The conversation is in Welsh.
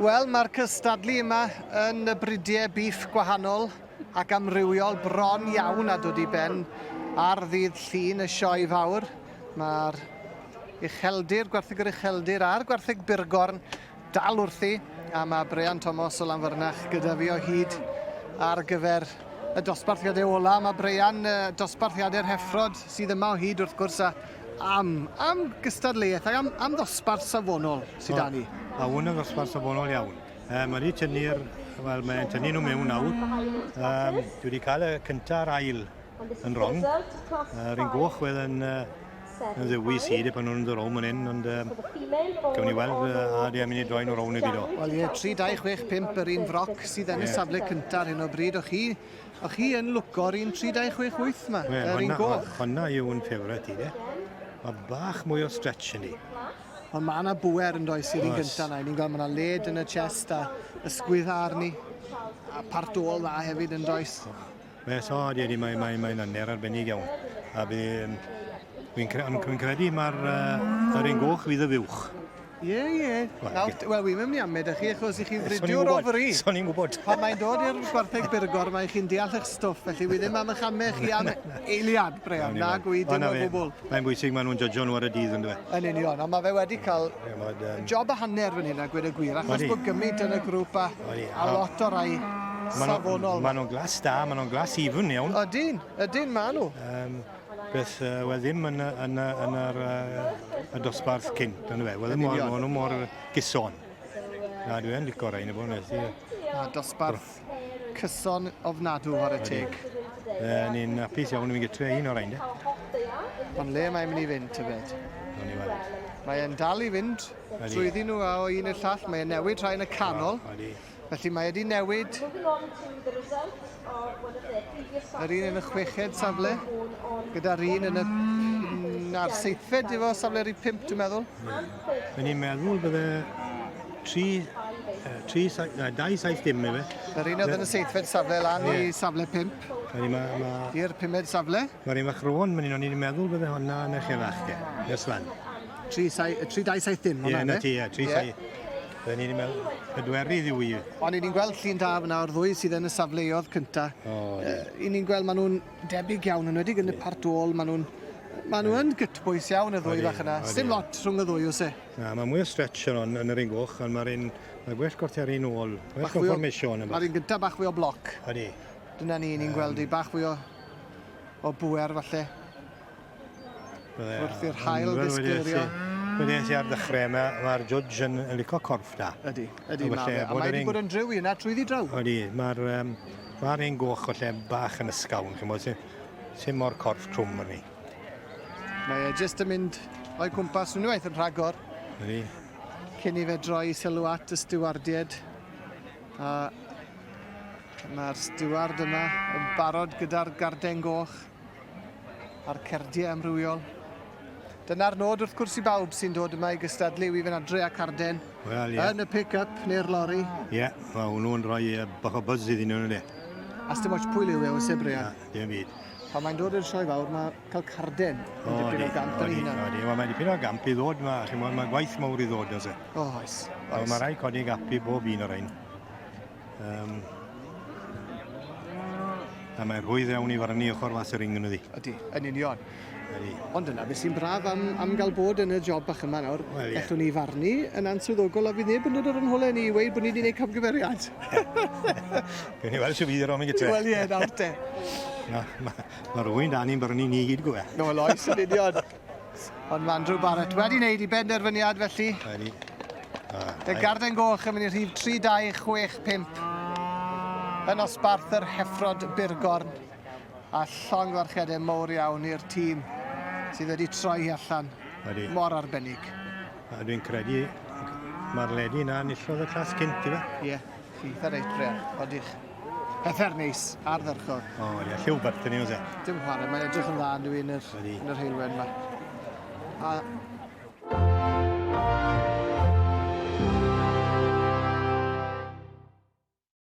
Wel, mae'r cystadlu yma yn y bridiau beef gwahanol ac amrywiol bron iawn a dod i ben ar ddydd llun y sioe fawr. Mae'r gwartheg yr ucheldir a'r gwartheg Byrgorn dal wrthi, a mae Brian Thomas o Lanfyrnach gyda fi o hyd ar gyfer y dosbarthiadau ola. Mae Brian dosbarthiadau'r Heffrod sydd yma o hyd wrth gwrs am gystadleuaeth ac am ddosbarth safonol sydd â ni. A hwn yn ddosbarth safonol iawn. Mae wedi tynnu'r, wel mae'n tynnu nhw mewn nawr. Dwi wedi cael y cynta'r ail yn rong. Yr un goch wedd yn ddewis hyd pan nhw'n dod rown yn hyn, ond gawn ni weld a di am i ni droi'n o rown y gydo. Wel ie, 3-2-6-5 yr un froc sydd yn y safle cynta'r hyn o bryd. O'ch chi yn lwco'r un 3-2-6-8 yma, yr un goch? Honna yw yn ffefryd i, de. Mae bach mwy o stretch yn ni. Ond mae yna bwer yn does i'r un gyntaf yna. Ni'n gweld mae yna led yn y chest a ysgwydd arni. A part ôl dda hefyd yn does. Mae'n anner arbennig iawn. A fi'n credu mae'r un goch fydd y fiwch. Ie. Wel, wi'n mynd i amed â chi, achos i chi'n fridiwr ofri. Son i'n gwybod. Pan mae'n dod i'r gwartheg Byrgorn, mae chi'n deall eich stwff, felly wi ddim am eich amau chi am eiliad, Brian, na gwydyn o gwbl. Mae'n bwysig maen nhw'n jodjo nhw ar y dydd, yn dweud. Yn union, ond mae fe wedi cael job a hanner fan hyn, a gwed y gwir, achos bod gymaint yn y grŵp a lot o rai safonol. Maen nhw'n glas da, maen nhw'n glas ifn iawn. Ydyn, maen nhw. Beth wel ddim yn y dosbarth cynt, yn fe. Wel, maen nhw mor gyson. Na, dwi'n licio rhain y bod nes i. Dosbarth cyson ofnadw ar y teg. Ni'n apus iawn yn gytre un o'r rhain, de. Ond le mae'n mynd i fynd, tybed? Mae'n dal i fynd trwyddi nhw a o un i'r llall. Mae'n newid rhain y canol. Felly mae wedi newid yr un yn y chweched safle, gyda'r un yn a'r seithfed efo safle rhif 5, dwi'n meddwl. Ni'n meddwl bydde 2-7-dim efe. Yr un oedd yn y seithfed safle lan i safle 5. I'r 5ed safle. Mae'r un fachron, ni'n meddwl bydde honna yn eich efach, ys fan. 3-2-7-dim, hwnna, ne? Ie, 3-7. Ni'n meddwl, pedwerydd yw i. Ond ni'n gweld llun da fyna o'r ddwy sydd yn y safleoedd cyntaf. Ni'n gweld maen nhw'n debyg iawn, yn wedi yn y part ôl, maen nhw'n gytbwys iawn y ddwy fach yna. Dim lot rhwng y ddwy o se. Mae mwy o stretch yn yr un goch, ond mae'r gwell gortio'r un ôl. Mae'r conformation yma. Mae'r un gyntaf bach fwy o bloc. Dyna ni'n gweld i bach fwy o bwer falle. Wrth i'r hael disgleirio. Byddes i ar ddechrau, mae'r judge yn licio corff da. Ydy, mae a mae wedi bod yn driw i yna trwyddi draw. Ydy, mae'r un goch o lle bach yn ysgawn, sy'n mor corff trwm yn ni. Mae jyst yn mynd o'i cwmpas unwaith yn rhagor. Ydy. Cyn i fe droi sylw at y stiwardiad. A mae'r stiward yma yn barod gyda'r garden goch a'r cerdiau amrywiol. Dyna'r nod wrth gwrs i bawb sy'n dod yma i gystadlu i fynd adre a carden yn y pick-up neu'r lori. Ie, mae hwnnw'n rhoi bach o buzz iddyn nhw'n ydy. As dim ots pwy liw e o Brian. Dim byd. Pan mae'n dod i'r sioe fawr, mae cael carden yn dipyn o gamp yn hynna. Mae dipyn o gamp i ddod, mae gwaith mawr i ddod o se. Oes. Mae rai codi gapi bob un o'r ein. A mae'n rhwydd iawn i farnu ochr was y ring yn ydi. Ydy, yn union. Ond yna, beth sy'n braf am gael bod yn y job bach yma nawr, gallwn ni farnu yn answyddogol a fydd neb yn dod o'r ynholau ni i weid bod ni wedi gwneud camgymeriad. Gwyn ni weld sy'n fydd yr om i gytre. Wel ie, nawr te. Mae rhywun da ni'n byrnu ni gyd gwe. No, loes yn union. Ond mae Andrew Barrett wedi wneud i benderfyniad felly. Y garden goch yn mynd i rhif 3-2-6-5 yn osbarth yr Heffrod Byrgorn. A llong farchedau mawr iawn i'r tîm sydd wedi troi allan mor arbennig. Dwi'n credu mae'r ledi yna nillodd y clas cynt i fe. Ie, eitha reit Brian, odych. Heffer neis, ardderchog. Ie, lliw byrth yn ei o se. Dim chwarae, mae'n edrych yn dda yn dwi'n yr heilwen yma. A